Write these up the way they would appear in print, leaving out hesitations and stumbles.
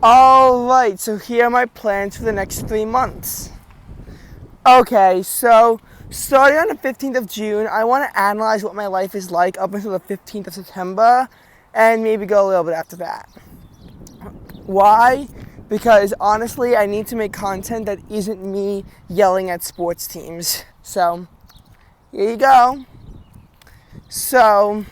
Alright, so here are my plans for the next 3 months. Okay, so starting on the 15th of June, I want to analyze what my life is like up until the 15th of September and maybe go a little bit after that. Why? Because honestly, I need to make content that isn't me yelling at sports teams. So, here you go. So,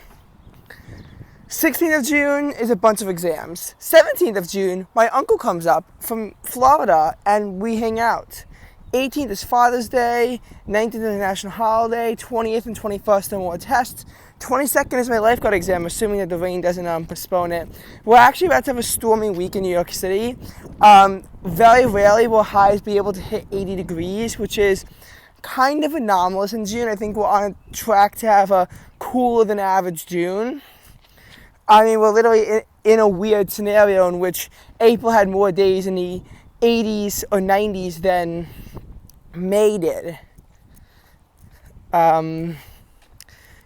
16th of June is a bunch of exams. 17th of June, my uncle comes up from Florida and we hang out. 18th is Father's Day, 19th is a national holiday, 20th and 21st are more tests. 22nd is my lifeguard exam, assuming that the rain doesn't postpone it. We're actually about to have a stormy week in New York City. Very rarely will highs be able to hit 80 degrees, which is kind of anomalous in June. I think we're on track to have a cooler than average June. I mean, we're literally in a weird scenario in which April had more days in the 80s or 90s than May did.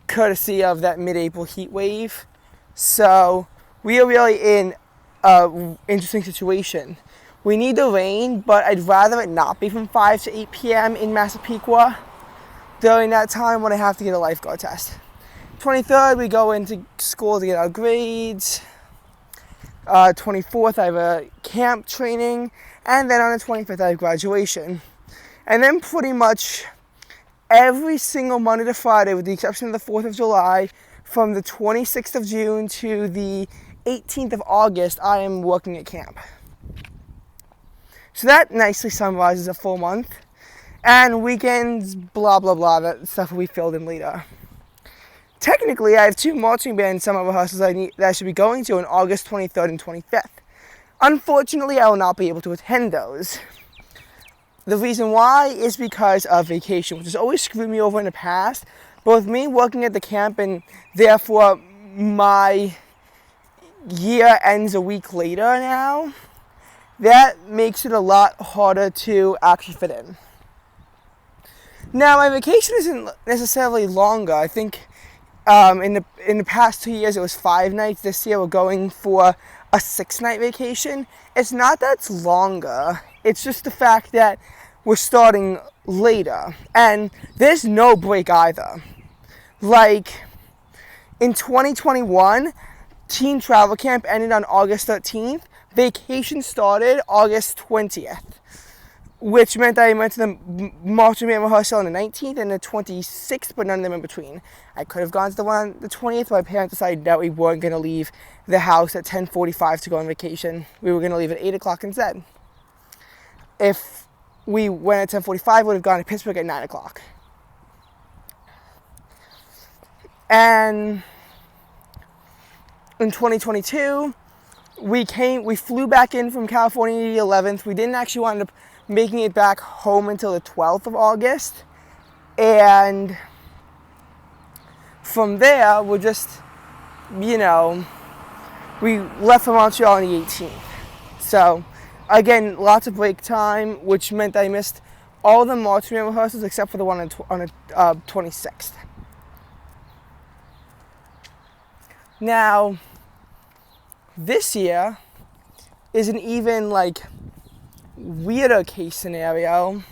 Courtesy of that mid-April heat wave. So we are really in an interesting situation. We need the rain, but I'd rather it not be from 5 to 8 p.m. in Massapequa during that time when I have to get a lifeguard test. 23rd, we go into school to get our grades. 24th, I have a camp training. And then on the 25th, I have graduation. And then pretty much every single Monday to Friday, with the exception of the 4th of July, from the 26th of June to the 18th of August, I am working at camp. So that nicely summarizes a full month. And weekends, blah, blah, blah, that stuff will be filled in later. Technically, I have 2 marching band summer rehearsals that I should be going to on August 23rd and 25th. Unfortunately, I will not be able to attend those. The reason why is because of vacation, which has always screwed me over in the past. But with me working at the camp and therefore my year ends a week later now, that makes it a lot harder to actually fit in. Now, my vacation isn't necessarily longer. I think in the past 2 years it was 5 nights. This year we're going for a 6-night vacation. It's not that it's longer. It's just the fact that we're starting later. And there's no break either. Like, in 2021, teen travel camp ended on August 13th. Vacation started August 20th. Which meant I went to the marching band rehearsal on the 19th and the 26th, but none of them in between. I could have gone to the one on the 20th, but my parents decided that we weren't going to leave the house at 10:45 to go on vacation. We were going to leave at 8 o'clock instead. If we went at 10:45, we would have gone to Pittsburgh at 9 o'clock. And in 2022, we flew back in from California the 11th. We didn't actually wind up making it back home until the 12th of August. And from there, we're just, we left for Montreal on the 18th. So, again, lots of break time, which meant I missed all the marching band rehearsals except for the one on the 26th. Now, this year is an even, weirder case scenario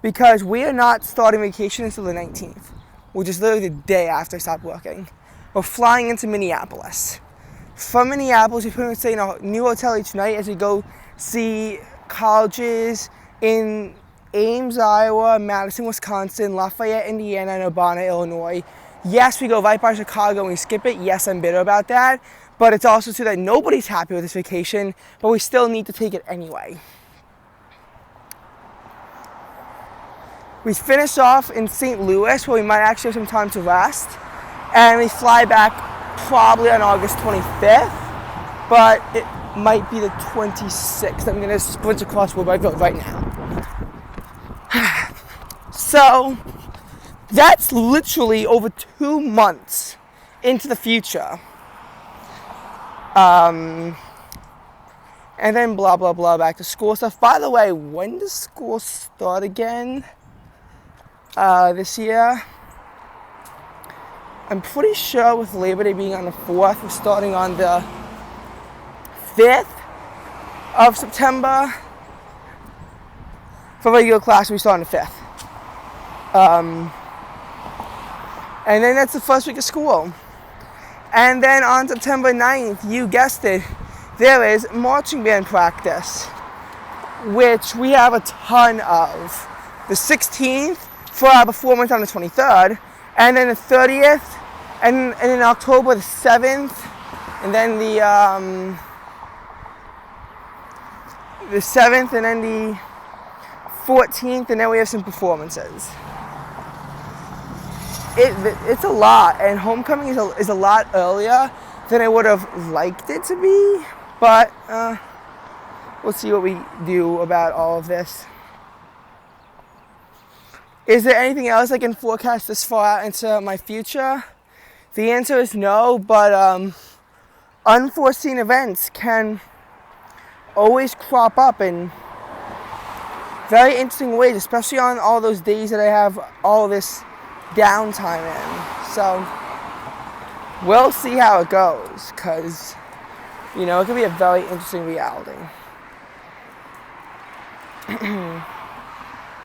because we are not starting vacation until the 19th, which is literally the day after I stop working. We're flying into Minneapolis. From Minneapolis, we pretty much stay in a new hotel each night as we go see colleges in Ames, Iowa, Madison, Wisconsin, Lafayette, Indiana, and Urbana, Illinois. Yes, we go right by Chicago and we skip it. Yes, I'm bitter about that. But it's also true that nobody's happy with this vacation, but we still need to take it anyway. We finish off in St. Louis, where we might actually have some time to rest. And we fly back probably on August 25th, but it might be the 26th. I'm going to sprint across Woodbridge right now. So, that's literally over 2 months into the future. And then blah, blah, blah, back to school stuff. By the way, when does school start again? This year? I'm pretty sure with Labor Day being on the 4th, we're starting on the 5th. of September. For regular class, we start on the 5th. And then that's the first week of school. And then on September 9th, you guessed it, there is marching band practice, which we have a ton of. The 16th for our performance on the 23rd, and then the 30th, and in October the 7th, and then the 7th, and then the 14th, and then we have some performances. It's a lot, and homecoming is a lot earlier than I would have liked it to be, but we'll see what we do about all of this. Is there anything else I can forecast this far out into my future? The answer is no, but unforeseen events can always crop up in very interesting ways, especially on all those days that I have all this downtime in. So we'll see how it goes, because it could be a very interesting reality.